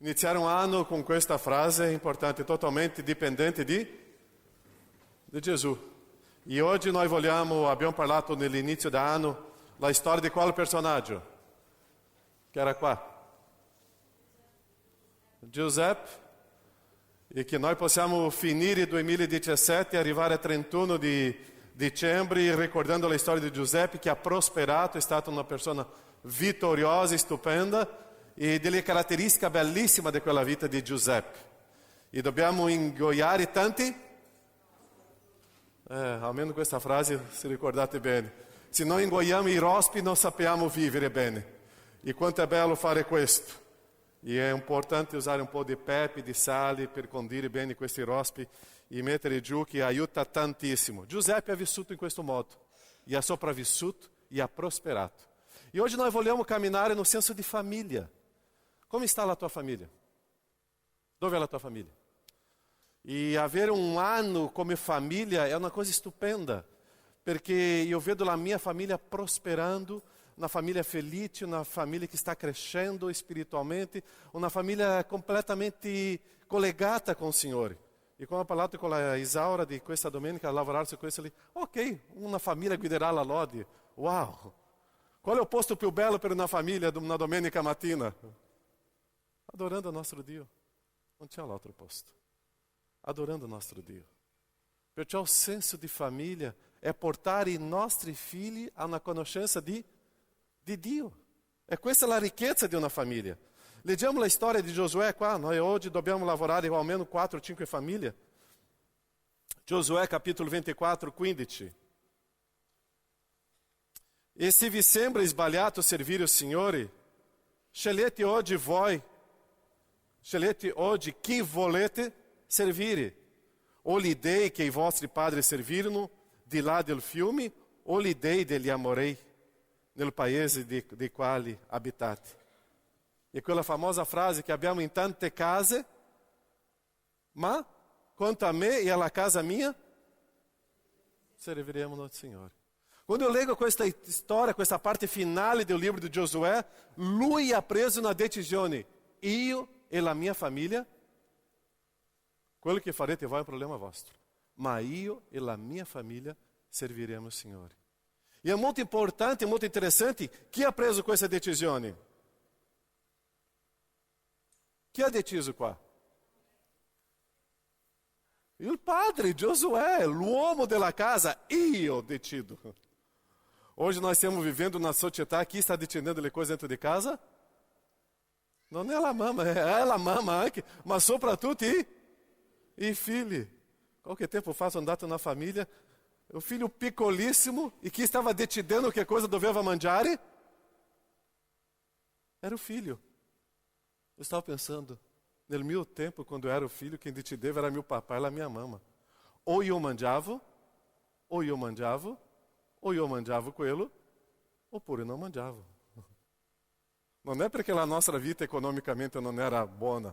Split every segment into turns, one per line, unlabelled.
Iniziare un anno con questa frase è importante, totalmente dipendente di Gesù. E oggi noi abbiamo parlato nell'inizio dell'anno, la storia di quale personaggio? Che era qua? Giuseppe. E che noi possiamo finire il 2017 e arrivare a 31 di dicembre ricordando la storia di Giuseppe che ha prosperato, è stata una persona vittoriosa, stupenda, e delle caratteristiche bellissime di quella vita di Giuseppe. E dobbiamo ingoiare tanti? Almeno questa frase, se ricordate bene. Se non ingoiamo i rospi non sappiamo vivere bene. E quanto è bello fare questo. E è importante usare un po' di pepe, di sale per condire bene questi rospi e mettere giù, che aiuta tantissimo. Giuseppe ha vissuto in questo modo, e ha sopravvissuto e ha prosperato. E oggi noi vogliamo camminare no senso di famiglia. Come está a tua família? Dove é a tua família? E avere um ano come família é uma coisa estupenda, porque eu vejo a minha família prosperando, uma família feliz, uma família que está crescendo espiritualmente, uma família completamente collegata com o Senhor. E quando ho parlato con la Isaura di questa domenica a lavorare su questo, lì, ok, una famiglia guiderà la lode. Wow! Qual è il posto più bello per una famiglia una domenica mattina? Adorando o nostro Dio. Non c'è l'altro posto. Adorando o nostro Dio. Perciò il senso di famiglia è portare i nostri figli a una conoscenza di Dio. E questa è la ricchezza di una famiglia. Leggiamo la storia di Giosuè qua. Noi oggi dobbiamo lavorare almeno 4 o 5 famiglie. Giosuè capitolo 24, 15. E se vi sembra sbagliato servire il Signore, scegliete oggi chi volete servire. O gli dei che i vostri padri servirono di là del fiume, o gli dei degli Amorei, nel paese dei quali abitate. E quella famosa frase che abbiamo in tante case, ma quanto a me e alla casa mia, serviremo al Signore. Quando eu leggo questa storia, questa parte finale del libro di Giosuè, lui ha preso una decisione. Io e la mia famiglia, quello che farete voi è un problema vostro, ma io e la mia famiglia serviremo il Signore. E è molto importante, molto interessante, chi ha preso questa decisione? Chi ha deciso qua? Il padre, Giosuè, l'uomo della casa, io decido. Hoje nós estamos vivendo na sociedade que está decidendo le coisas dentro de casa. Não é ela mama, ela mama anche, mas soprattutto i figli. Qualquer tempo faço andato na família, o filho piccolissimo e que estava decidendo che cosa doveva mangiare, era o filho. Eu estava pensando, nel mio tempo, quando eu era o filho, quem decideva era meu papai e a minha mama. Ou eu mangiavo quello, oppure non mangiavo. Non è perché la nostra vita economicamente non era buona,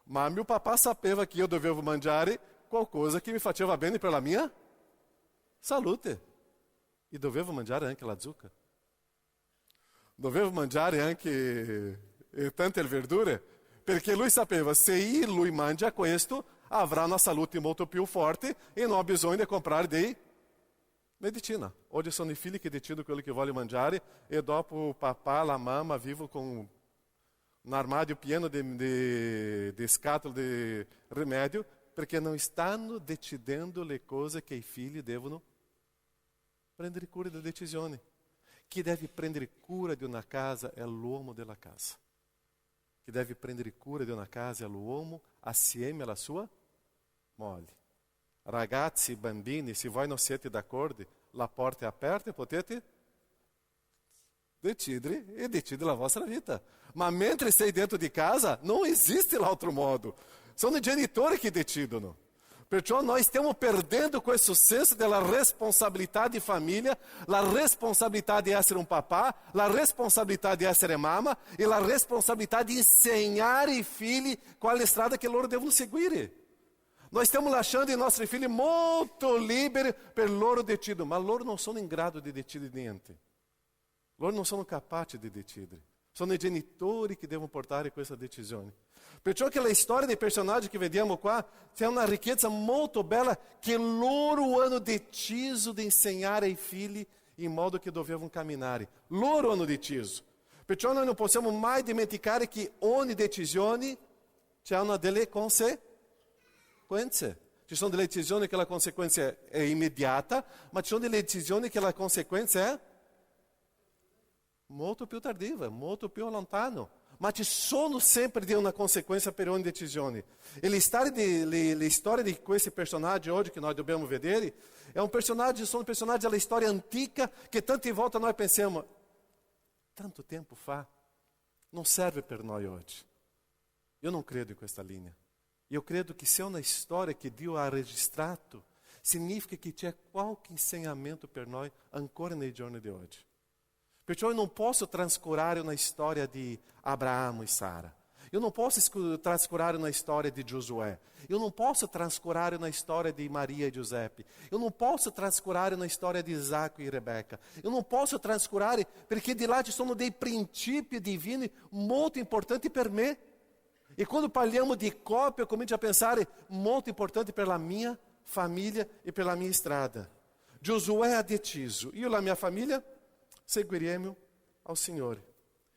ma mio papà sapeva che io dovevo mangiare qualcosa che mi faceva bene per la mia salute. E dovevo mangiare anche la zucca. Dovevo mangiare anche tante verdure, perché lui sapeva, se lui mangia questo, avrà una salute molto più forte e non ha bisogno di comprare dei medicina. Oggi sono i figli che decidono quello che vogliono mangiare e dopo il papà, la mamma vivono con un armadio pieno di scatole di rimedio perché non stanno decidendo le cose che i figli devono prendere cura delle decisioni. Chi deve prendere cura di una casa è l'uomo della casa. Chi deve prendere cura di una casa è l'uomo assieme alla sua moglie. Ragazzi, bambini, se voi non siete d'accordo, la porta è aperta e potete decidere la vostra vita. Ma mentre sei dentro di casa, non esiste l'altro modo. Sono i genitori che decidono. Perciò noi stiamo perdendo questo senso della responsabilità di famiglia, la responsabilità di essere un papà, la responsabilità di essere mamma e la responsabilità di insegnare ai figli qual è la strada che loro devono seguire. Nós stiamo lasciando i nostri figli molto liberi per loro decidere, ma loro non sono in grado di decidere niente. Loro non sono capaci di decidere. Sono i genitori che devono portare questa decisione. Perciò che la storia dei personaggi che vediamo qua c'è una ricchezza molto bella che loro hanno deciso di insegnare ai figli in modo che dovevano camminare. Loro hanno deciso. Perciò noi non possiamo mai dimenticare che ogni decisione ha una delle conseguenze. Ci sono delle decisioni che la conseguenza è immediata, ma ci sono delle decisioni che la conseguenza è molto più tardiva, molto più lontano. Ma ci sono sempre una conseguenza per ogni decisione. E le storie di questi personaggi oggi che noi dobbiamo vedere sono personaggi della storia antica che tante volte noi pensiamo, tanto tempo fa, non serve per noi oggi. Io non credo in questa linea. Io credo che se è una storia che Dio ha registrato, significa che c'è qualche insegnamento per noi ancora nei giorni di oggi. Perciò io non posso trascurare una storia di Abramo e Sara. Io non posso trascurare una storia di Giosuè. Io non posso trascurare una storia di Maria e Giuseppe. Io non posso trascurare una storia di Isacco e Rebecca. Io non posso trascurare perché di là ci sono dei principi divini molto importanti per me. E quando parliamo di coppia, eu comincio a pensare molto importante per la mia famiglia e per la mia strada. Giosuè ha deciso, io e la mia famiglia seguiremo ao Signore.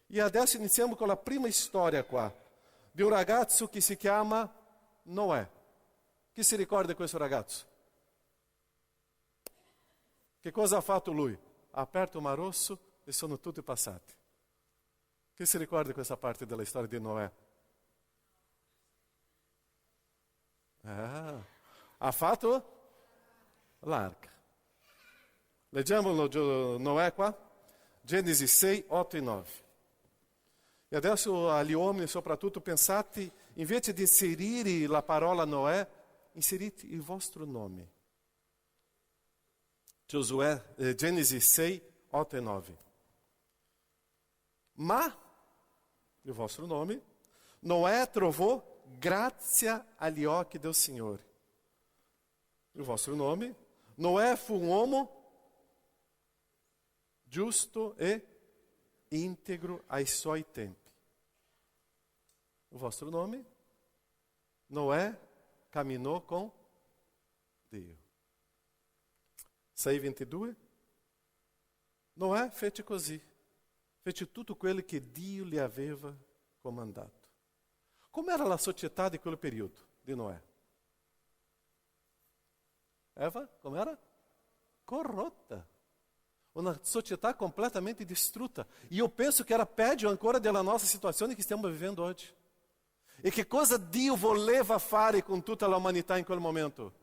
E adesso iniziamo con la prima storia qua, di un ragazzo che si chiama Noè. Chi si ricorda di questo ragazzo? Che cosa ha fatto lui? Ha aperto il Mar Rosso e sono tutti passati. Chi si ricorda di questa parte della storia di Noè? Ha fatto l'arca. Leggiamo Noè qua, Genesi 6, 8 e 9. E adesso agli uomini soprattutto pensate, invece di inserire la parola Noè, inserite il vostro nome. Genesi 6, 8 e 9. Ma, il vostro nome, Noè trovò grazia agli occhi del Signore. Il vostro nome, Noè fu un uomo giusto e integro ai suoi tempi. Il vostro nome, Noè camminò con Dio. 6:22. Noè fece così, fece tutto quello che Dio gli aveva comandato. Come era la società di quel periodo di Noè? Eva, come era? Corrotta. Una società completamente distrutta. E io penso che era peggio ancora della nostra situazione che stiamo vivendo oggi. E che cosa Dio voleva fare con tutta l'umanità in quel momento?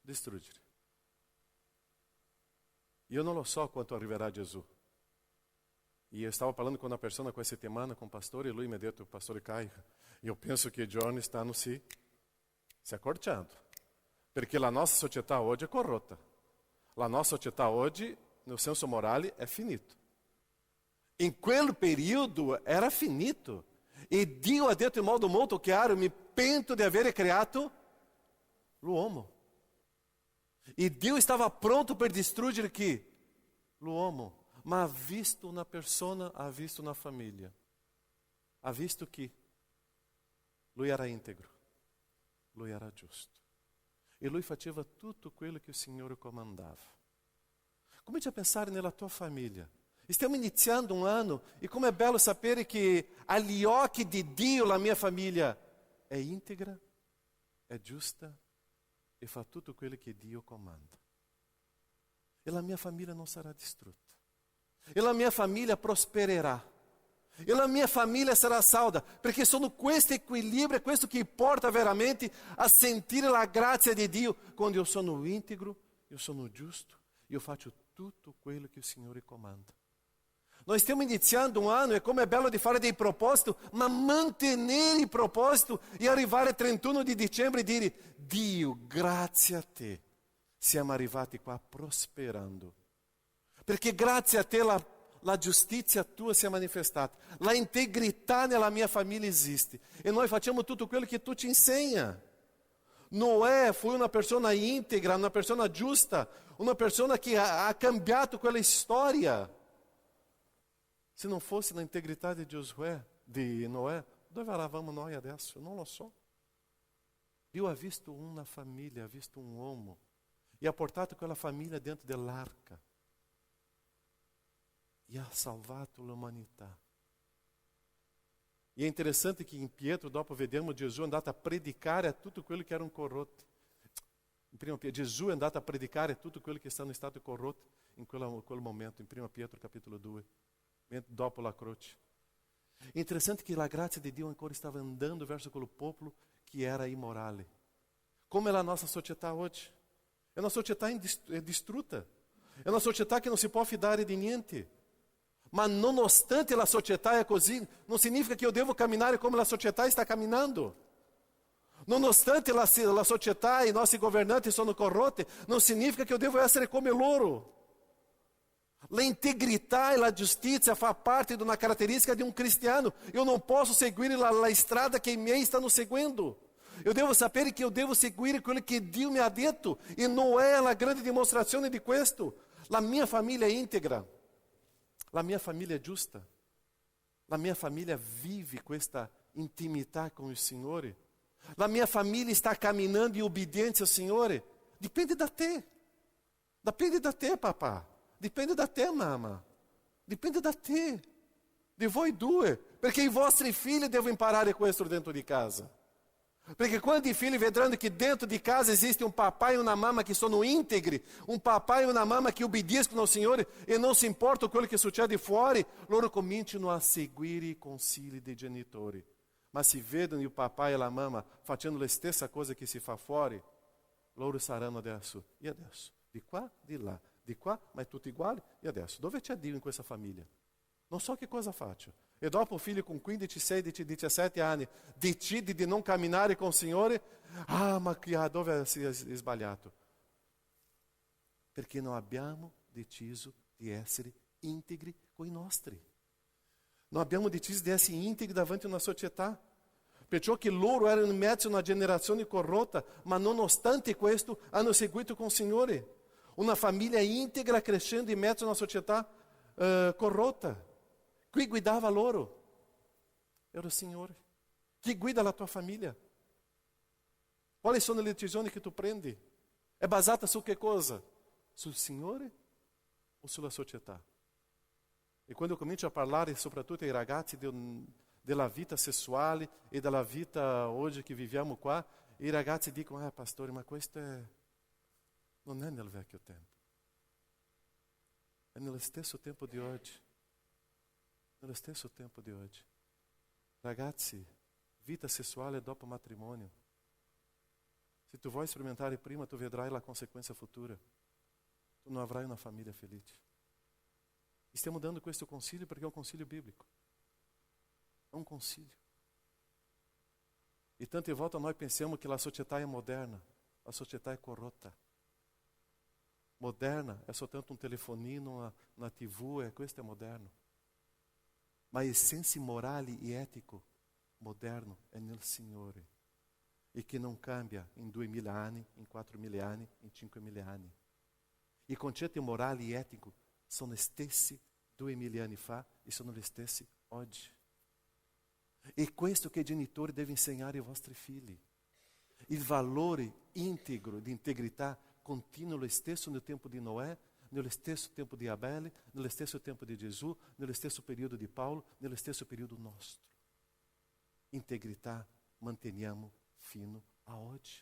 Distruggere. Io non lo so quanto arriverà Gesù. E eu estava falando com uma pessoa com essa semana, com o pastor, e lui me disse, o pastor Caio, eu penso que John está se accorciando. Perché la nostra società oggi è corrotta. La nostra società oggi, nel senso morale, è finito. In quel periodo era finito. E Dio ha detto in modo molto chiaro, mi pento di avere creato l'uomo. E Dio stava pronto per distruggere chi? L'uomo. Ma ha visto una persona, ha visto una famiglia. Ha visto che lui era integro, lui era giusto. E lui faceva tutto quello che il Signore comandava. Comincia a pensare nella tua famiglia. Stiamo iniziando un anno e come è bello sapere che agli occhi di Dio la mia famiglia è integra, è giusta e fa tutto quello che Dio comanda. E la mia famiglia non sarà distrutta. E la mia famiglia prospererà. E la mia famiglia sarà salda, perché sono questo equilibrio, questo che porta veramente a sentire la grazia di Dio. Quando io sono integro, io sono giusto, io faccio tutto quello che il Signore comanda. Noi stiamo iniziando un anno e come è bello di fare dei propositi, ma mantenere il proposito e arrivare al 31 di dicembre e dire, Dio, grazie a te, siamo arrivati qua prosperando. Perché grazie a te la giustizia tua si è manifestata, la integrità nella mia famiglia esiste e noi facciamo tutto quello che tu ci insegna. Noè fu una persona integra, una persona giusta, una persona che ha cambiato quella storia. Se non fosse la integrità di Noè, dove eravamo noi adesso? Non lo so. Dio ha visto una famiglia, ha visto un uomo e ha portato quella famiglia dentro dell'arca e ha salvato l'umanità. E è interessante che in Pietro, dopo vediamo Gesù andato a predicare a tutti quelli che erano corrotti. In primo Pietro, Gesù è andato a predicare a tutti quelli che stanno stati corrotti in quel momento, in 1 Pietro capitolo 2, dopo la croce. È interessante che la grazia di Dio ancora stava andando verso quel popolo che era immorale. Come è la nostra società oggi? È una società distrutta. È una società che non si può fidare di niente. Ma nonostante la società è così, non significa che io devo camminare come la società sta camminando. Nonostante la società e i nostri governanti sono corrotti, non significa che io devo essere come loro. La integrità e la giustizia fa parte di una caratteristica di un cristiano. Eu não posso seguir la estrada che i miei stanno seguendo. Eu devo sapere che io devo seguire quello che Dio mi ha detto. E non è la grande dimostrazione di questo. La mia famiglia è integra. La mia famiglia è giusta. La mia famiglia vive questa intimità con il Signore. La mia famiglia sta camminando in obbedienza al Signore. Dipende da te. Dipende da te, papà. Dipende da te, mamma. Dipende da te. Di voi due. Perché i vostri figli devono imparare questo dentro di casa. Perché quando i figli vedranno che dentro di casa esiste un papà e una mamma che sono integri, un papà e una mamma che obbediscono al Signore e non si importa quello che succede fuori, loro cominciano a seguire i consigli dei genitori. Ma se vedono il papà e la mamma facendo la stessa cosa che si fa fuori, loro saranno adesso. E adesso? Di qua, di là. Di qua, ma è tutti uguali. E adesso? Dove c'è Dio in questa famiglia? Non so che cosa faccio. E dopo un figlio con 15, 16, 17 anni decide di non camminare con il Signore. Ah, ma dove si è sbagliato? Perché non abbiamo deciso di essere integri con i nostri. Non abbiamo deciso di essere integri davanti a una società. Perciò che loro erano in mezzo a una generazione corrotta, ma nonostante questo hanno seguito con il Signore. Una famiglia integra crescendo in mezzo a una società corrotta. Chi guidava loro? Era il Signore. Chi guida la tua famiglia? Quali sono le decisioni che tu prendi? È basata su che cosa? Sul Signore o sulla società? E quando comincio a parlare soprattutto ai ragazzi della vita sessuale e della vita oggi che viviamo qua, i ragazzi dicono, pastore, ma questo non è nel vecchio tempo. È nello stesso tempo di oggi. Nello stesso tempo di oggi. Ragazzi, vita sessuale dopo matrimonio. Se tu vuoi sperimentare prima, tu vedrai la conseguenza futura. Tu non avrai una famiglia felice. E stiamo dando questo consiglio perché è un consiglio biblico. È un consiglio. E tante volte noi pensiamo che la società è moderna. La società è corrotta. Moderna è soltanto un telefonino, una TV, questo è moderno. Ma a essência morale e etico moderno è nel Signore e che non cambia in 2000 anni, in 4000 anni, in 5000 anni. I concetti morali e etici sono gli stessi 2000 anni fa e sono gli stessi oggi. E questo che i genitori devono insegnare ai vostri figli. Il valore integro di integrità continua lo stesso nel tempo di Noè, nello stesso tempo di Abele, nello stesso tempo di Gesù, nello stesso periodo di Paolo, nello stesso periodo nostro. Integrità manteniamo fino a oggi.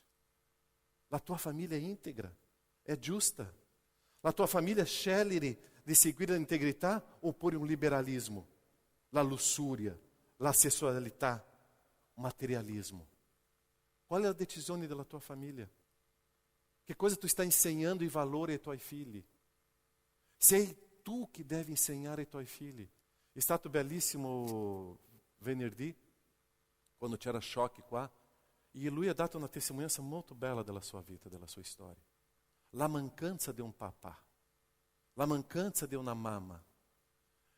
La tua famiglia è integra, è giusta. La tua famiglia sceglie di seguire l'integrità oppure un liberalismo, la lussuria, la sessualità, o materialismo. Qual è la decisione della tua famiglia? Che cosa tu stai insegnando i valori ai tuoi figli? Sei tu che devi insegnare ai tuoi figli. È stato bellissimo venerdì, quando c'era Choque qua, e lui ha dato una testimonianza molto bella della sua vita, della sua storia. La mancanza di un papà, la mancanza di una mamma.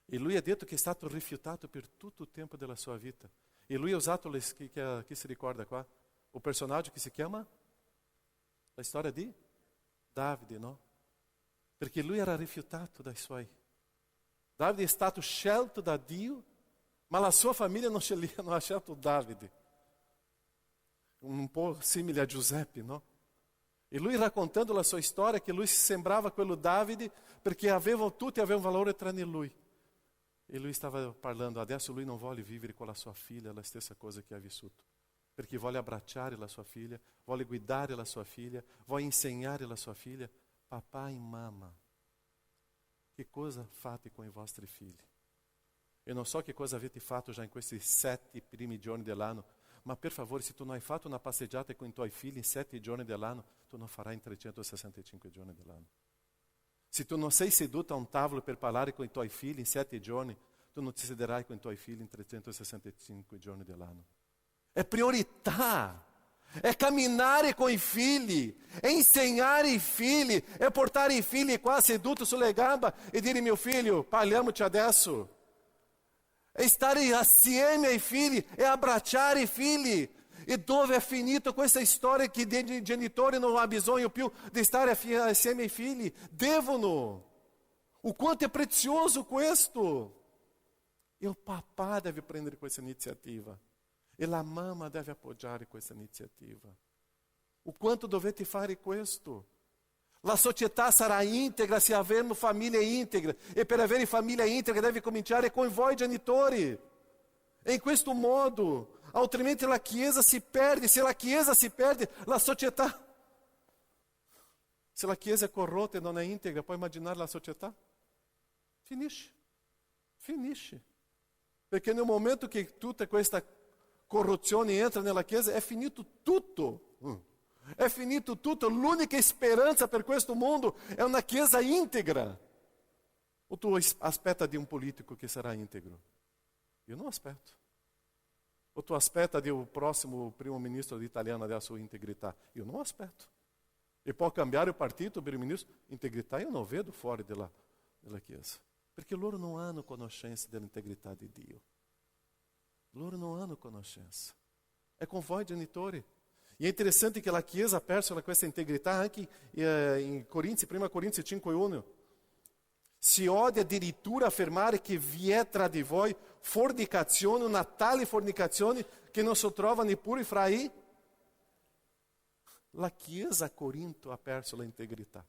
E lui ha detto che è stato rifiutato per tutto il tempo della sua vita. E lui ha usato, chi si ricorda qua? O personaggio che si chiama? La storia di Davide, no? Perché lui era rifiutato dai suoi. Davide è stato scelto da Dio, ma la sua famiglia non ha scelto Davide. Un po' simile a Giuseppe, no? E lui raccontando la sua storia, che lui si sembrava quello Davide, perché tutti avevano valore tranne lui. E lui stava parlando, adesso lui non vuole vivere con la sua figlia la stessa cosa che ha vissuto. Perché vuole abbracciare la sua figlia, vuole guidare la sua figlia, vuole insegnare la sua figlia. Papà e mamma, che cosa fate con i vostri figli? Eu non so che cosa avete fatto già in questi 7 primi giorni dell'anno, ma per favore, se tu non hai fatto una passeggiata con i tuoi figli in 7 giorni dell'anno, tu non farai in 365 giorni dell'anno. Se tu non sei seduto a un tavolo per parlare con i tuoi figli in 7 giorni, tu non ti sederai con i tuoi figli in 365 giorni dell'anno. È priorità, è camminare con i figli, è insegnare i figli, è portare i figli qua seduti sulle gambe e dire: mio figlio, parliamoci adesso. È stare assieme ai figli, è abbracciare i figli. E dove è finito questa storia che i genitori non hanno bisogno più di stare assieme ai figli? Devono. O quanto è prezioso questo. E o papà deve prendere questa iniziativa. E la mamma deve appoggiare questa iniziativa. O quanto dovete fare questo? La società sarà integra se avermos famiglia integra. E per avere famiglia integra deve cominciare con voi genitori. E in questo modo, altrimenti la Chiesa si perde. Se la Chiesa si perde, la società. Se la Chiesa è corrotta e non è integra, puoi immaginare la società? Finisce. Finisce. Perché nel momento che tutta questa corruzione entra nella Chiesa, è finito tutto. È finito tutto. L'unica speranza per questo mondo è una Chiesa integra. O tu aspetta di un politico che sarà integro? Io non aspetto. O tu aspetta del prossimo primo ministro italiano della sua integrità? Io non aspetto. E può cambiare il partito, primo ministro, integrità io non vedo fuori della Chiesa. Perché loro non hanno conoscenza dell'integrità di Dio. Loro non hanno conoscenza. È con voi genitori. E è interessante che la Chiesa ha perso questa integrità anche in Corinzi, 1 Corinzi 5:1. Si odia addirittura affermare che vi è tra di voi fornicazione, una tale fornicazione che non si trova neppure fra i. La Chiesa a Corinto ha perso l'integrità.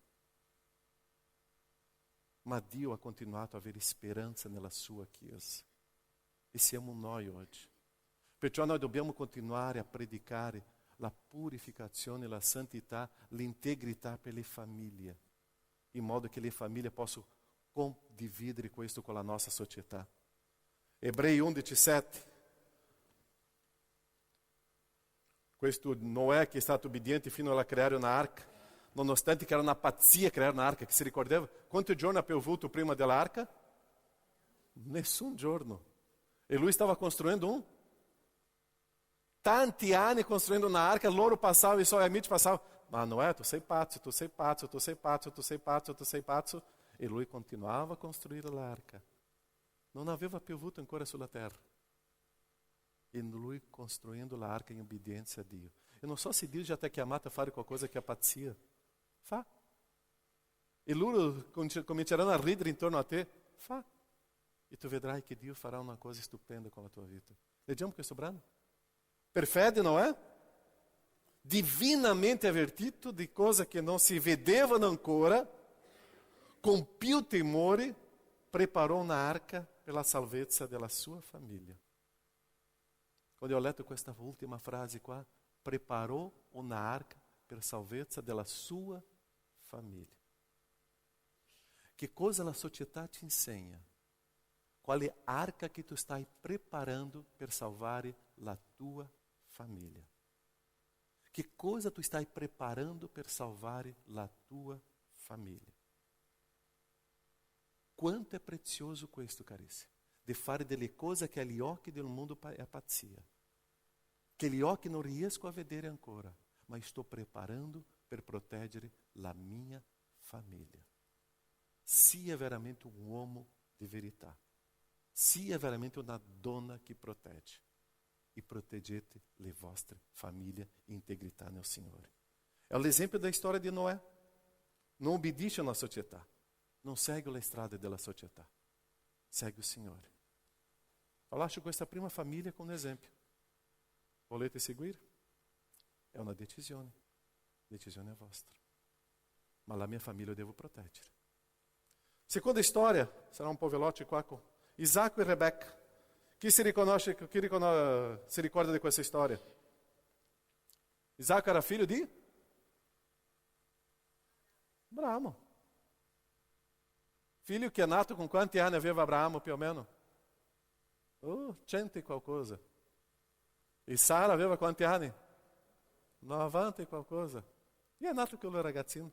Ma Dio ha continuato a avere speranza nella sua Chiesa. E siamo noi oggi. Perciò noi dobbiamo continuare a predicare la purificazione, la santità, l'integrità per le famiglie, in modo che le famiglie possano condividere questo con la nostra società. Ebrei 11:7. Questo Noè che è stato obbediente fino a creare un'arca, nonostante che era una pazzia creare un'arca, che si ricordava quanti giorni ha piovuto prima dell'arca? Nessun giorno. E lui stava costruendo tanti anni costruendo un'arca, loro passavano, i suoi amici passavano, ma Noè, tu sei pazzo, tu sei pazzo, tu sei pazzo, tu sei pazzo, tu sei pazzo. E lui continuava a costruire l'arca. Non aveva piovuto ancora sulla terra. E lui costruendo l'arca in obbedienza a Dio. Eu non so se Dio já ti ha chiamato a fare qualcosa che è pazzia. Fa. E loro cominceranno a ridere intorno a te. Fa. E tu vedrai che Dio farà una cosa stupenda con la tua vita. Leggiamo questo brano. Per fede, não é? Divinamente avvertito di cose che non si vedevano ancora, con più temore, preparò un'arca per la salvezza della sua famiglia. Quando ho letto questa ultima frase qua, preparò un'arca per la salvezza della sua famiglia. Che cosa la società ti insegna? Quale arca che tu stai preparando per salvare la tua famiglia? Che cosa tu stai preparando per salvare la tua famiglia? Quanto è prezioso questo, carissimi, di fare delle cose che agli occhi del mondo è pazzia, che gli occhi non riescono a vedere ancora, ma sto preparando per proteggere la mia famiglia. Sia veramente un uomo di verità, sia veramente una donna che protegge. E proteggete le vostre famiglie in integrità nel Signore. È l'esempio da storia di Noè. Non obbedisce alla società, non segue le strade della società. segue o Signore. Ho lascio questa prima famiglia con un esempio. Volete seguire? È una decisione. Decisione è vostra. Ma la mia famiglia devo proteggere. Seconda storia, sarà un po' veloce qua, con Isacco e Rebecca. Chi si ricorda di questa storia? Isacco era figlio di Abramo. Figlio che è nato con quanti anni aveva Abramo più o meno? 100 e qualcosa. E Sara aveva quanti anni? 90 e qualcosa. E è nato quello ragazzino.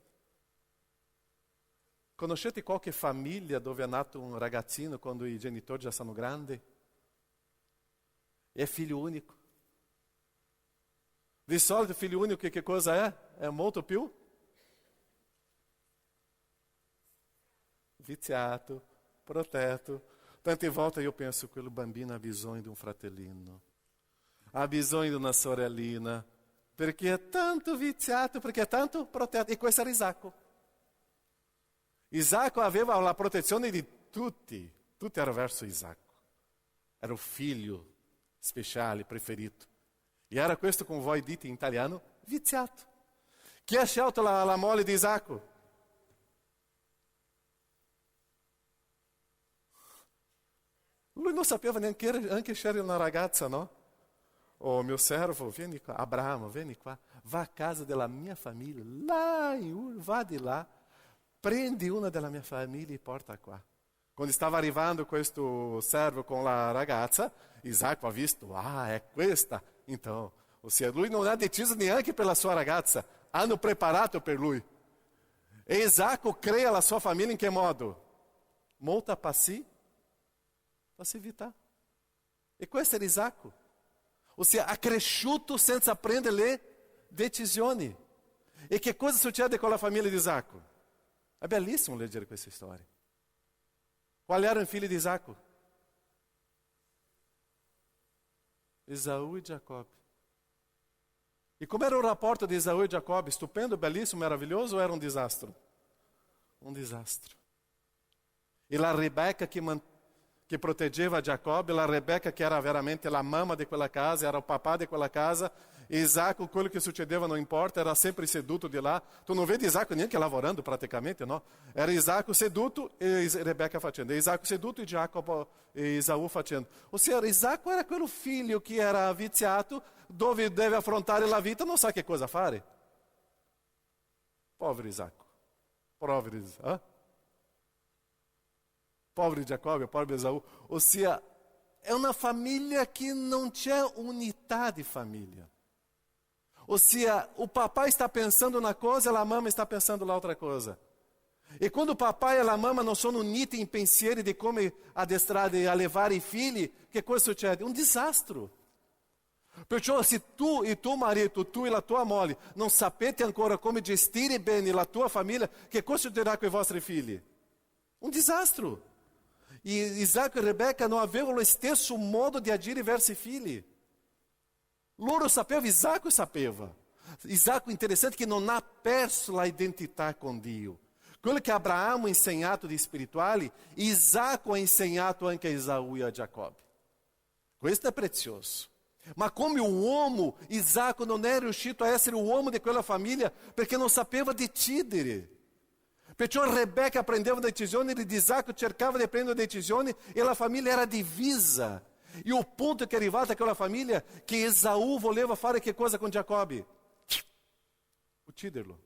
Conoscete qualche famiglia dove è nato un ragazzino quando i genitori già sono grandi? È figlio unico. Di solito figlio unico che cosa è? È molto più viziato, protetto. Tante volte io penso che quel bambino ha bisogno di un fratellino, ha bisogno di una sorellina, perché è tanto viziato, perché è tanto protetto. E questo era Isacco. Isacco aveva la protezione di tutti erano verso Isacco. Era il figlio speciale, preferito. E era questo, come voi dite in italiano, viziato. Chi ha scelto la moglie di Isacco? Lui non sapeva neanche scegliere una ragazza, no? Oh, mio servo, vieni qua. Abramo, vieni qua. Va a casa della mia famiglia. Là, va di là. Prendi una della mia famiglia e porta qua. Quando stava arrivando questo servo con la ragazza, Isacco ha visto, è questa. Então, ossia, lui non ha deciso neanche per la sua ragazza. Hanno preparato per lui. E Isacco crea la sua famiglia in che modo? Molta passività. E questo era Isacco. Ossia, ha cresciuto senza prendere le decisioni. E che cosa succede con la famiglia di Isacco? È bellissimo leggere questa storia. Quali erano i figli di Isacco? Esaù e Giacobbe. E come era il rapporto di Esaù e Giacobbe? Stupendo, bellissimo, meraviglioso, o era un disastro? Un disastro. E la Rebecca che proteggeva Giacobbe, la Rebecca che era veramente la mamma di quella casa, era il papà di quella casa, e Isacco, quello che succedeva non importa, era sempre seduto di là. Tu non vedi Isacco neanche lavorando praticamente, no? Era Isacco seduto e Rebecca facendo, e Isacco seduto e Giacobbe e Esaù facendo. Ou seja, Isacco era quello figlio che era viziato, dove deve affrontare la vita, non sa che cosa fare. Povero Isacco. Povero Giacobbe, povero Esaù. Ou seja, è una famiglia che non c'è unità di famiglia. Ossia, o papai está pensando una cosa e a mamma está pensando l'altra cosa. E quando o papai e a mamma non sono uniti in pensieri di come addestrare e allevare i figli, che cosa succede? Un disastro. Perciò se tu e tuo marito, tu e la tua moglie, non sapete ancora come gestire bene la tua famiglia, che cosa succederà con i vostri figli? Un disastro. E Isacco e Rebecca non avevano lo stesso modo di agire verso i figli. Loro sapeva, Isacco sapeva. Isacco, interessante che non ha perso la identità con Dio. Quello che Abramo ha insegnato di spirituale, Isacco ha insegnato anche a Esaù e a Giacobbe. Questo è prezioso. Ma come uomo, Isacco non è riuscito a essere uomo di quella famiglia perché non sapeva decidere. Perciò Rebecca prendeva decisioni ed Isacco cercava di prendere decisioni e la famiglia era divisa. E o ponto che è arrivato a quella famiglia che Esaù voleva fare che cosa con Giacobbe? Ucciderlo.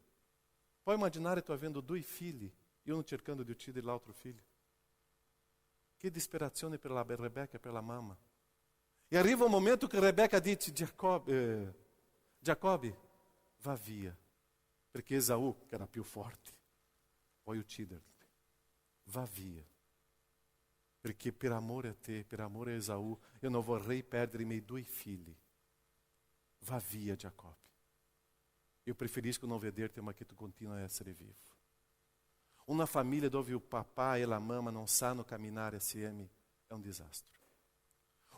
Puoi immaginare tu avendo due figli e uno cercando di uccidere l'altro figlio? Che disperazione per la Rebecca e per la mamma. E arriva un momento che Rebecca dice, Giacobbe, va via. Perché Esaù, che era più forte, vuoi ucciderlo. Va via. Perché per amore a te, per amore a Esaù, eu non vorrei perdere i miei due figli. Va via, Giacobbe. Eu preferisco non vederti, ma che tu continui a essere vivo. Una famiglia dove il papà e la mamma non sanno camminare assieme è un disastro.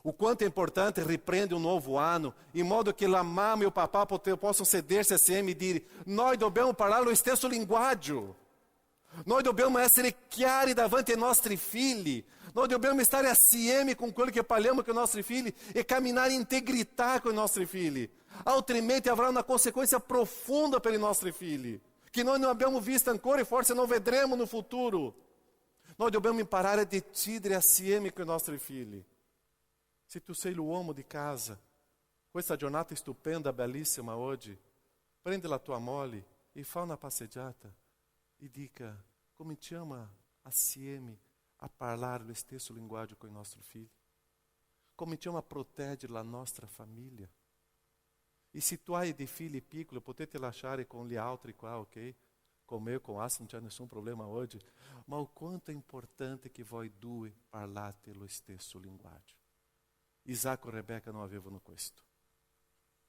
O quanto è importante riprendere un nuovo anno, in modo che la mamma e il papà possam sedersi assieme e dire, noi dobbiamo parlare lo stesso linguaggio. Noi dobbiamo essere chiari davanti ai nostri figli. Noi dobbiamo stare assieme con quello che parliamo con i nostri figli e camminare in integrità con i nostri figli. Altrimenti avrà una consequenza profonda per i nostri figli, che noi non abbiamo visto ancora e forse non vedremo no futuro. Noi dobbiamo imparare a decidere assieme con i nostri figli. Se tu sei l'uomo di casa, questa giornata stupenda, bellissima oggi, prendi la tua moglie e fa una passeggiata e dica: cominciamo assieme a parlare lo stesso linguaggio con i nostri figli. Cominciamo a proteggere la nostra famiglia. E se tu hai dei figli piccoli, potete lasciare con gli altri qua, ok? Con me, com Asa, non c'è nessun problema oggi. Ma o quanto è importante che voi due parlate lo stesso linguaggio. Isacco e Rebecca non avevano questo.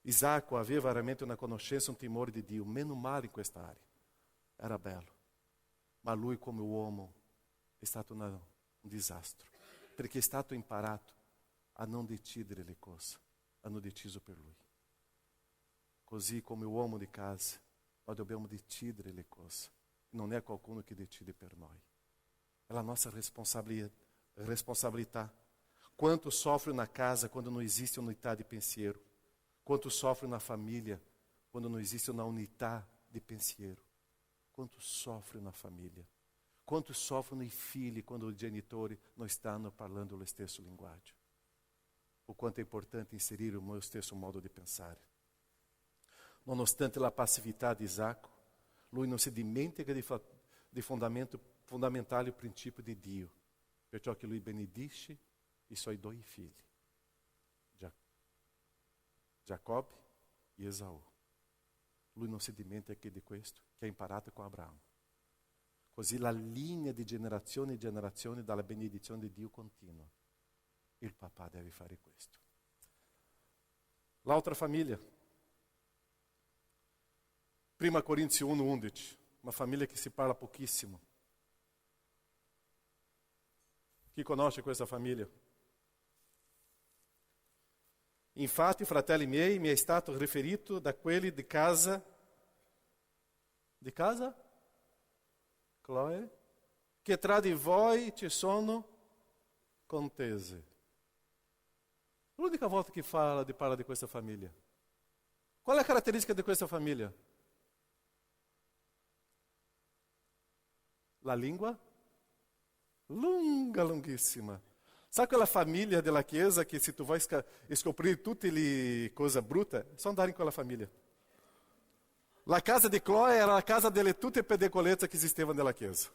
Isacco aveva veramente una conoscenza, un timore di Dio, meno male in questa area. Era bello. Ma lui come uomo è stato un disastro, perché è stato imparato a non decidere le cose, hanno deciso per lui. Così come uomo di casa, noi dobbiamo decidere le cose, non è qualcuno che decide per noi. È la nostra responsabilità. Quanto sofre na casa quando não existe unidade de pensiero? Quanto sofre na família quando não existe uma unidade de pensiero? Quanto sofre na família? Quanto sofre nei figli quando i genitori non stanno parlando lo stesso linguaggio? O quanto è importante inserire o stesso modo di pensare. Nonostante la passività di Isacco, lui non si dimentica di fondamentale il principio di Dio, perciò che lui benedice i suoi due figli, Giacobbe e Esaù. Lui non si dimentica di questo, che ha imparato con Abramo. Così la linea di generazione in generazione dalla benedizione di Dio continua. Il papà deve fare questo. L'altra famiglia. 1 Corinzi 1:11, uma famiglia che si parla pochissimo. Chi conosce questa famiglia? Infatti, fratelli miei, mi è stato riferito da quelli di casa, Chloe, che tra di voi ci sono contese. L'unica volta che parla di questa famiglia. Qual è la caratteristica di questa famiglia? La língua? Lunghissima. Sabe quella famiglia della Chiesa che se tu vai scoprire tutte le cose brutte, só andare in quella famiglia. La casa di Chloe era la casa delle tutte pedecolezze che esistevano nella Chiesa.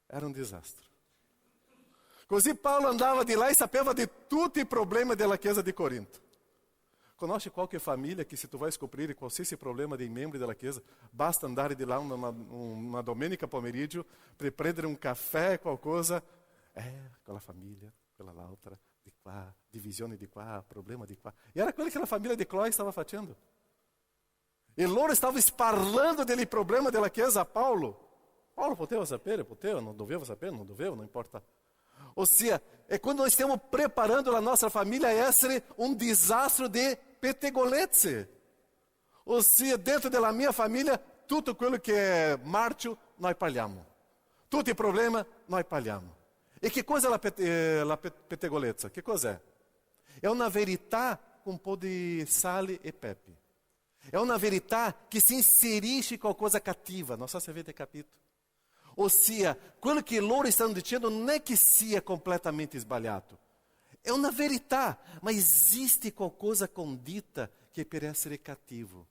Era un disastro. Così Paolo andava di là e sapeva di tutti i problemi della Chiesa di Corinto. Conosce qualche famiglia che se tu vai scoprire qualsiasi problema dei membri della Chiesa, basta andare di là una domenica pomeriggio per prendere un caffè, qualcosa. Quella famiglia, quella l'altra, di qua, divisione di qua, problema di qua. E era quello che la famiglia di Chloe stava facendo. E loro stavano parlando dei problemi della Chiesa a Paulo. Paulo poteva sapere, non doveva sapere, não importa. Ou seja, é quando nós estamos preparando a nossa família a essere um desastre de pettegolezze. Ou seja, dentro da minha família, tudo aquilo que é marcio, nós parliamo. Tutti i problemi, noi parliamo. E che cosa è la pettegolezza? Che cos'è? È una verità con un po' di sale e pepe. È una verità che si inserisce in qualcosa cattiva. Non so se avete capito. Ossia, quello che loro stanno dicendo non è che sia completamente sbagliato. È una verità, ma esiste qualcosa condita che per essere cattivo.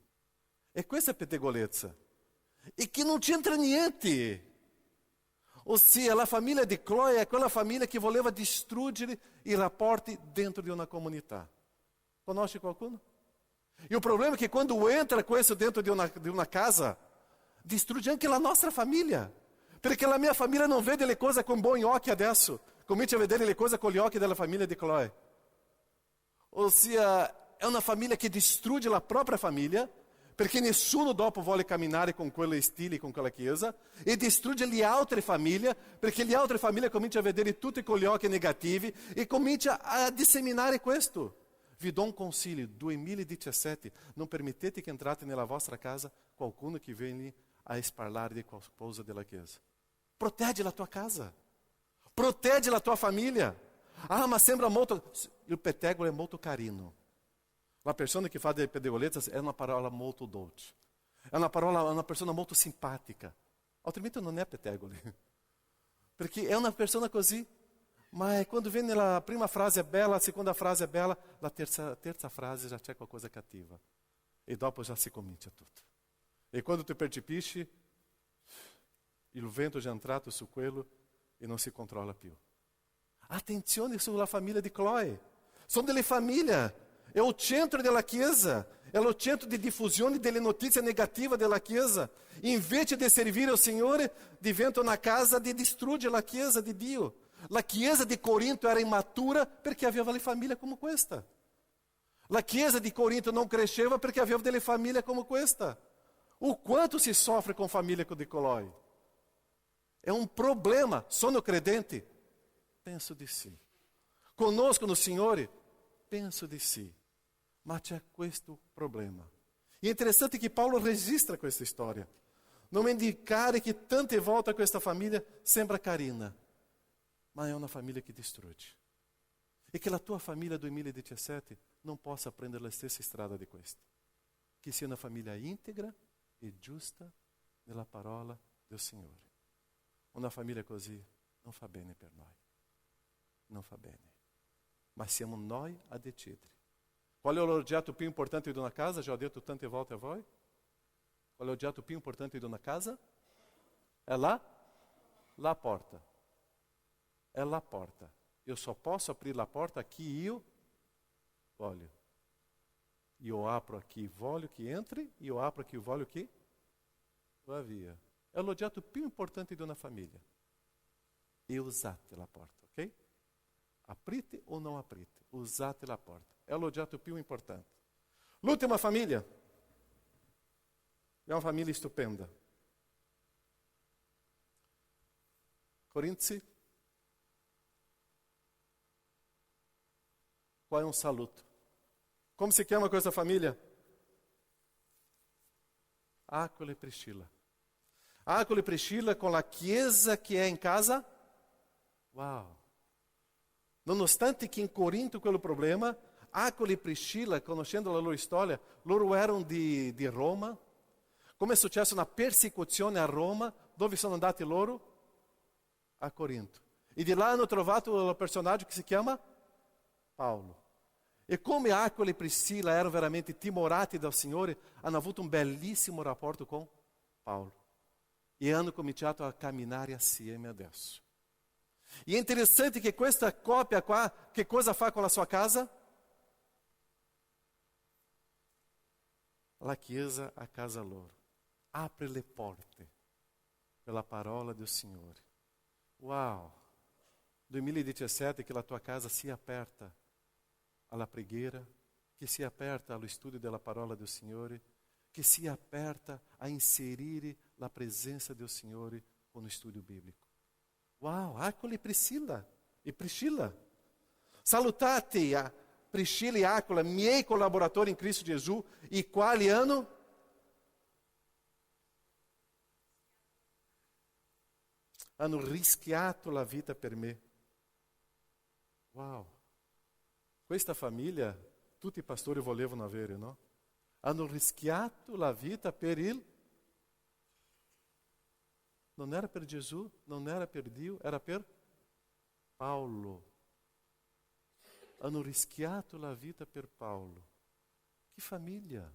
E questa è pettegolezza. E che non c'entra niente. Ossia, la famiglia di Chloe è quella famiglia che voleva distruggere i rapporti dentro di una comunità. Conosce qualcuno? E o problema è che quando entra questo dentro di una casa, distrugge anche la nostra famiglia. Perché la mia famiglia non vede le cose con buoni occhi adesso. Comincia a vedere le cose con gli occhi della famiglia di Chloe. Ossia, è una famiglia che distrugge la propria famiglia, perché nessuno dopo vuole camminare con quelle stili, con quella chiesa, e distrugge le altre famiglie, perché le altre famiglie cominciano a vedere tutti con gli occhi negativi e comincia a disseminare questo. Vi do un consiglio, 2017, non permettete che entrate nella vostra casa qualcuno che viene a parlare di qualcosa della Chiesa. Protegge la tua casa. Protegge la tua famiglia. Ah, ma sembra molto... Il pettegolo è molto carino. La persona che fa delle pettegolezze è una parola molto dolce. È una persona molto simpatica. Altrimenti non è pettegoli. Perché è una persona così. Ma quando viene la prima frase è bella, la seconda frase è bella, la terza frase já c'è qualcosa cattiva. E dopo já si comincia tutto. E quando tu percepisci, il vento già è entrato su quello e non si controlla più. Attenzione sulla famiglia di Chloe. Sono delle famiglie. È il centro della Chiesa. È il centro di diffusione delle notizie negative della Chiesa. Invece di servire il Signore, diventa una casa di distruggere la Chiesa di Dio. La Chiesa di Corinto era immatura perché aveva le famiglie come questa. La Chiesa di Corinto non cresceva perché aveva delle famiglie come questa. O quanto si soffre com família de Chloe? É um problema. Sono credente? Penso di sì. Conosco no Signore? Penso di sì. Ma c'è questo problema. E è interessante che Paolo registra questa storia. Non indicare che tante volte questa famiglia sembra carina, ma è una famiglia che distrugge. E che la tua famiglia 2017 non possa prendere la stessa strada di questa. Che sia una famiglia integra e giusta nella parola del Signore. Una famiglia così non fa bene per noi. Non fa bene. Ma siamo noi a decidere. Qual è l'oggetto più importante di una casa? Já ho detto tante volte a voi. Qual è l'oggetto più importante di una casa? È la porta. È la porta. Io só posso aprire la porta che io voglio. Io apro aqui, voglio che entri, io apro aqui, voglio che vá via. È l'oggetto più importante di una famiglia. E usate la porta, ok? Aprite o non aprite, usate la porta. È l'oggetto più importante. L'ultima famiglia è una famiglia stupenda. Corinzi. Qua è un saluto. Come si chiama questa famiglia? Aquila e Priscilla. Aquila e Priscilla con la chiesa che è in casa? Wow! Nonostante che in Corinto quello problema, Aquila e Priscilla, conoscendo la loro storia, loro erano di Roma. Come è successo una persecuzione a Roma, dove sono andati loro? A Corinto. E di là hanno trovato il personaggio che si chiama Paolo. E come Aquila e Priscilla erano veramente timorati dal Signore, hanno avuto un bellissimo rapporto con Paolo. E hanno cominciato a camminare assieme adesso. E è interessante che questa coppia qua, che cosa fa con la sua casa? La Chiesa a casa loro. Apre le porte pela parola del Signore. Wow! 2017 che la tua casa sia aperta alla preghiera, che sia aperta allo studio della parola del Signore, che sia aperta a inserire la presenza del Signore con lo studio biblico. Wow, Aquila e Priscilla. Salutate a Priscilla e Aquila, miei collaboratori in Cristo Gesù, i quali hanno rischiato la vita per me. Wow. Questa famiglia, tutti i pastori volevano avere, no? Hanno rischiato la vita per il... Non era per Gesù, non era per Dio, era per Paolo. Hanno rischiato la vita per Paolo. Che famiglia!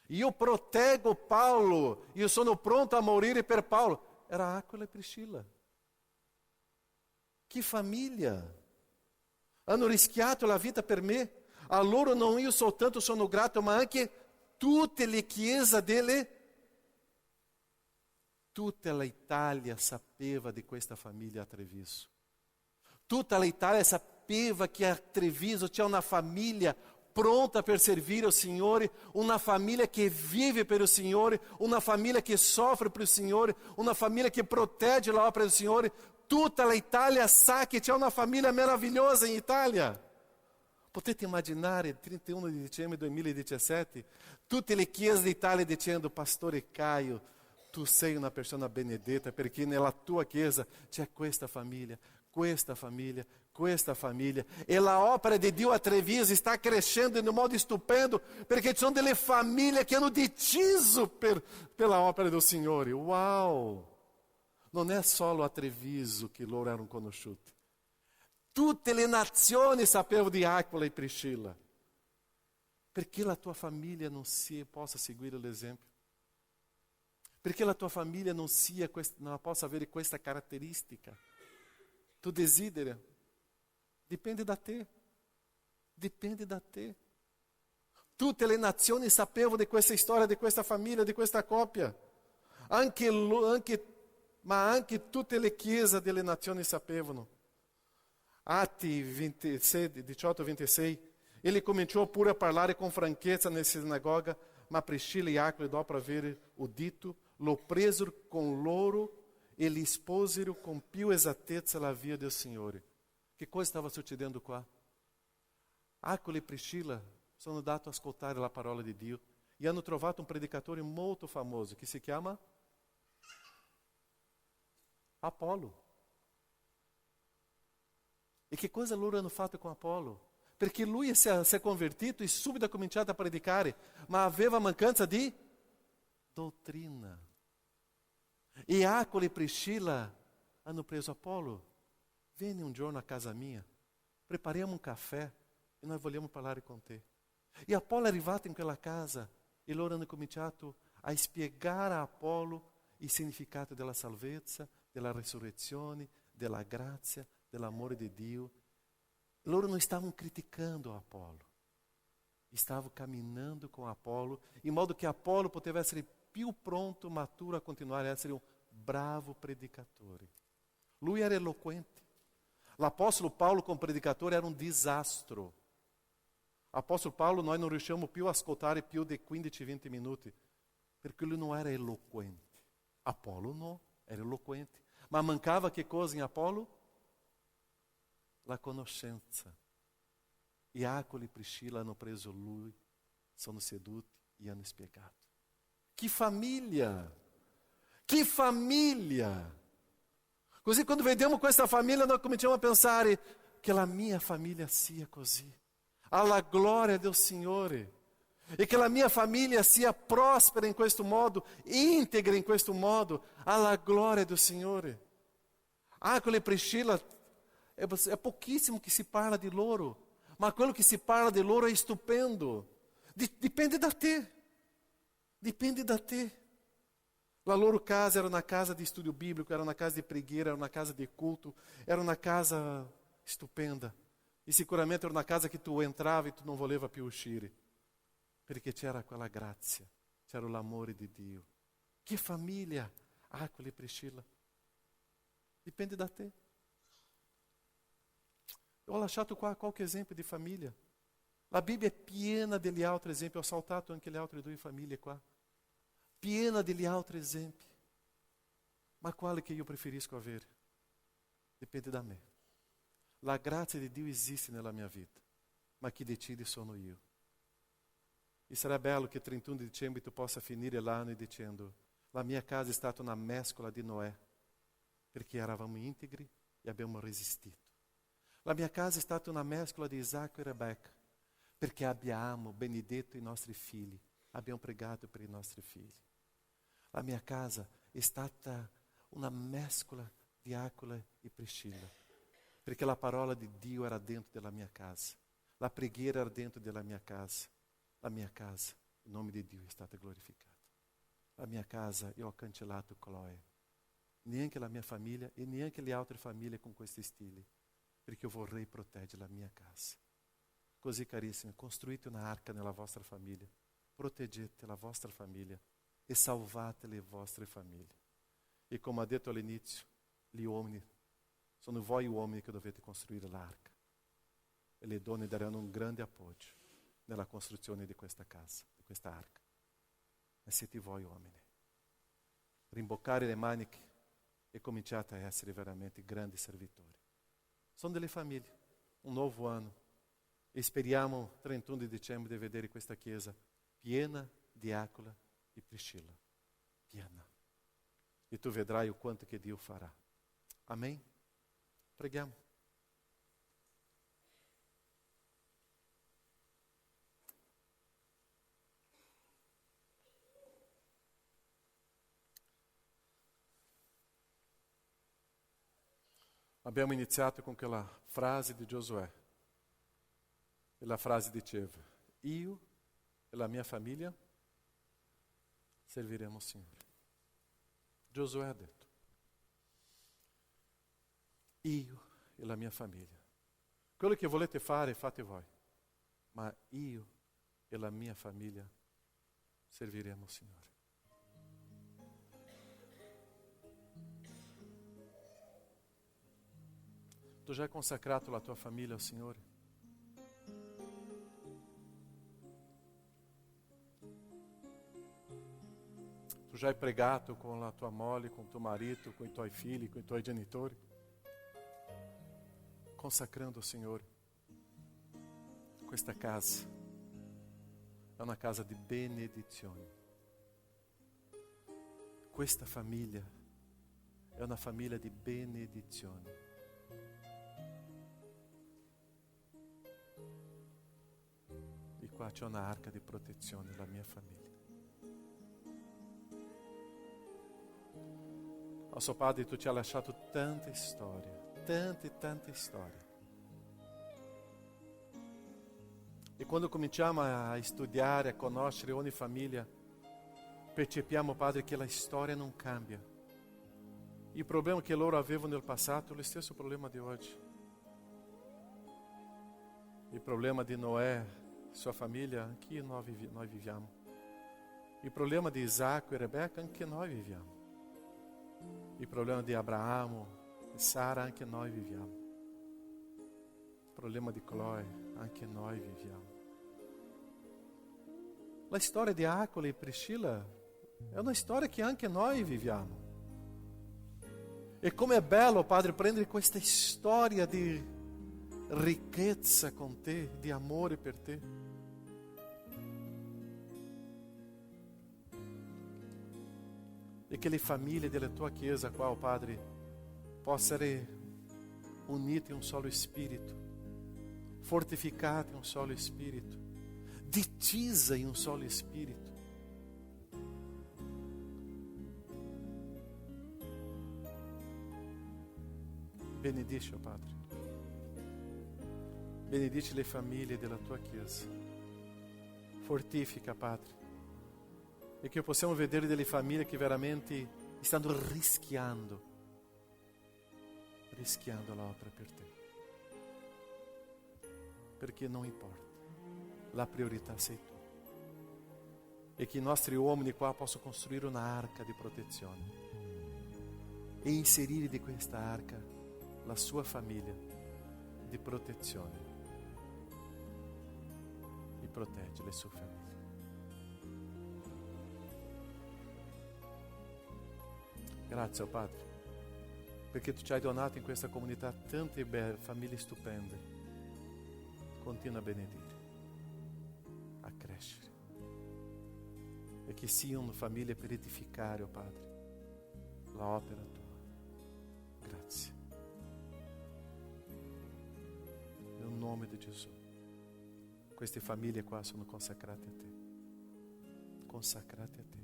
Io proteggo Paolo, io sono pronto a morire per Paolo. Era Aquila e Priscilla. Che famiglia! Hanno rischiato la vita per me. A loro non io soltanto sono grato, ma anche tutte le chiese tutta l'Italia sapeva di questa famiglia a Treviso. Tutta l'Italia sapeva che a Treviso c'è una famiglia pronta per servire il Signore, una famiglia che vive per il Signore, una famiglia che soffre per il Signore, una famiglia che protegge l'opera del Signore. Tutta l'Italia sa che c'è una famiglia meravigliosa in Italia. Potete immaginare il 31 di dicembre 2017 tutte le chiese d'Italia dicendo: Pastore Caio, tu sei una persona benedetta perché nella tua chiesa c'è questa famiglia, questa famiglia, questa famiglia. E la opera di Dio a Treviso sta crescendo in un modo stupendo perché ci sono delle famiglie che hanno deciso per la opera del Signore. Uau! Non è solo a Treviso che loro erano conosciuti. Tutte le nazioni sapevano di Aquila e Priscilla. Perché la tua famiglia non possa seguire l'esempio? Perché la tua famiglia non possa avere questa caratteristica? Tu desideri? Dipende da te. Dipende da te. Tutte le nazioni sapevano di questa storia, di questa famiglia, di questa coppia. Ma anche tutte le chiese delle nazioni sapevano. Atti 26, 18-26. Ele cominciou pure a parlare com franchezza nella sinagoga, ma Priscilla e Aquila, dopo aver udito, lo presero con loro e lhe esposero con più esattezza la via del Signore. Che cosa stava succedendo qua? Aquila e Priscilla sono andati a ascoltare la parola di Dio e hanno trovato un predicatore molto famoso che si chiama Apolo. E che cosa loro hanno fatto con Apolo? Perché lui si è convertito e subito ha cominciato a predicare, ma aveva mancanza di dottrina. E Aquila e Priscilla hanno preso Apolo. Vieni un giorno a casa mia, prepariamo un caffè e noi vogliamo parlare con te. E Apolo è arrivato in quella casa e loro hanno cominciato a spiegare a Apolo il significato della salvezza, della resurrezione, della grazia, dell'amore di Dio. Loro non stavano criticando Apolo, stavano camminando com Apolo, in modo che Apolo poteva essere più pronto, maturo a continuare a essere un bravo predicatore. Lui era eloquente. L'Apostolo Paulo come predicatore era un disastro. Apostolo Paulo noi non riusciamo più a ascoltare più di 15-20 minuti, perché lui non era eloquente. Apolo no, era eloquente. Ma mancava che cosa in Apolo? La conoscenza. E Aquila e Priscilla hanno preso lui, sono seduti e hanno spiegato. Che famiglia! Che famiglia! Così quando vediamo questa famiglia noi cominciamo a pensare che la mia famiglia sia così, alla gloria del Signore, e che la mia famiglia sia prospera in questo modo, integra in questo modo, alla gloria del Signore. Aquila e Priscilla, é pouquíssimo que se parla de loro, ma quello che si parla di loro è stupendo. Dipende da te. Dipende da te. La loro casa era una casa di studio biblico, era una casa di preghiera, era una casa di culto, era una casa stupenda. E sicuramente era una casa che tu entravi e tu non voleva più uscire, perché c'era quella grazia, c'era l'amore di Dio. Che famiglia, Aquila e Priscilla. Dipende da te. Ho lasciato qua qualche esempio di famiglia. La Bibbia è piena degli altri esempi. Ho saltato anche le altre due famiglie qua. Piena degli altri esempi. Ma quale che io preferisco avere? Dipende da me. La grazia di Dio esiste nella mia vita, ma chi decide sono io. E sarà bello che il 31 dicembre tu possa finire l'anno dicendo: la mia casa è stata una mescola di Noè, perché eravamo integri e abbiamo resistito. La mia casa è stata una mescola di Isacco e Rebecca, perché abbiamo benedetto i nostri figli, abbiamo pregato per i nostri figli. La mia casa è stata una mescola di Aquila e Priscilla, perché la parola di Dio era dentro della mia casa, la preghiera era dentro della mia casa. La mia casa, il nome di Dio è stato glorificato. La mia casa, io ho cancellato Chloe, neanche la mia famiglia e neanche le altre famiglie con questi stili, perché io vorrei proteggere la mia casa. Così, carissimi, costruite un'arca nella vostra famiglia, proteggete la vostra famiglia e salvate le vostre famiglie. E come ha detto all'inizio, gli uomini, sono voi uomini che dovete costruire l'arca. E le donne daranno un grande appoggio nella costruzione di questa casa, di questa arca. Ma siete voi uomini. Rimboccare le maniche e cominciate a essere veramente grandi servitori. Sono delle famiglie, un nuovo anno. E speriamo 31 di dicembre di vedere questa chiesa piena di Aquila e Priscilla. Piena. e tu vedrai o quanto que Dio farà. Amém? Preghiamo. Abbiamo iniziato con quella frase di Giosuè e la frase diceva: io e la mia famiglia serviremo al Signore. Giosuè ha detto: io e la mia famiglia. Quello che volete fare, fate voi, ma io e la mia famiglia serviremo al Signore. Tu già hai consacrato la tua famiglia al Signore? Tu già hai pregato con la tua moglie, con tuo marito, con i tuoi figli, con i tuoi genitori? Consacrando al Signore. Questa casa è una casa di benedizione. Questa famiglia è una famiglia di benedizione. E qua c'è un'arca di protezione, la mia famiglia. Nosso Padre, tu ci hai lasciato tante storie, tante storie. E quando cominciamo a studiare, a conoscere ogni famiglia, percepiamo, Padre, che la storia non cambia. Il problema che loro avevano nel passato è lo stesso problema di oggi. Il problema di Noè, sua famiglia, anche noi viviamo. Il problema di Isacco e Rebecca, anche noi viviamo. Il problema di Abramo e Sara, anche noi viviamo. Il problema di Chloe, anche noi viviamo. La storia di Acole e Priscilla è una storia che anche noi viviamo. E come è bello, Padre, prendere questa storia di ricchezza con te, di amore per te. E che le famiglie della tua Chiesa qua, oh Padre, possano essere unite in un solo spirito, fortificate in un solo spirito, decise in un solo spirito. Benedici, oh Padre. Benedici le famiglie della tua Chiesa. Fortifica, Padre. E che possiamo vedere delle famiglie che veramente stanno rischiando l'opera per te. Perché non importa, la priorità sei tu. E che i nostri uomini qua possano costruire un'arca di protezione e inserire di questa arca la sua famiglia di protezione e protegge le sue famiglie. Grazie, oh Padre, perché tu ci hai donato in questa comunità tante belle famiglie stupende. Continua a benedire, a crescere, e che siano famiglie per edificare, oh Padre, l'opera tua. Grazie. Nel nome di Gesù, queste famiglie qua sono consacrate a te. Consacrate a te.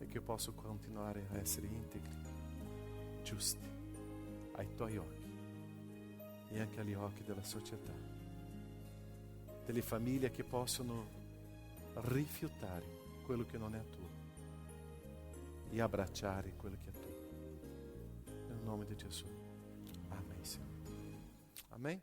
E che posso continuare a essere integri, giusti, ai tuoi occhi e anche agli occhi della società, delle famiglie che possono rifiutare quello che non è tuo e abbracciare quello che è tuo. Nel nome di Gesù. Amen, Signore. Amen.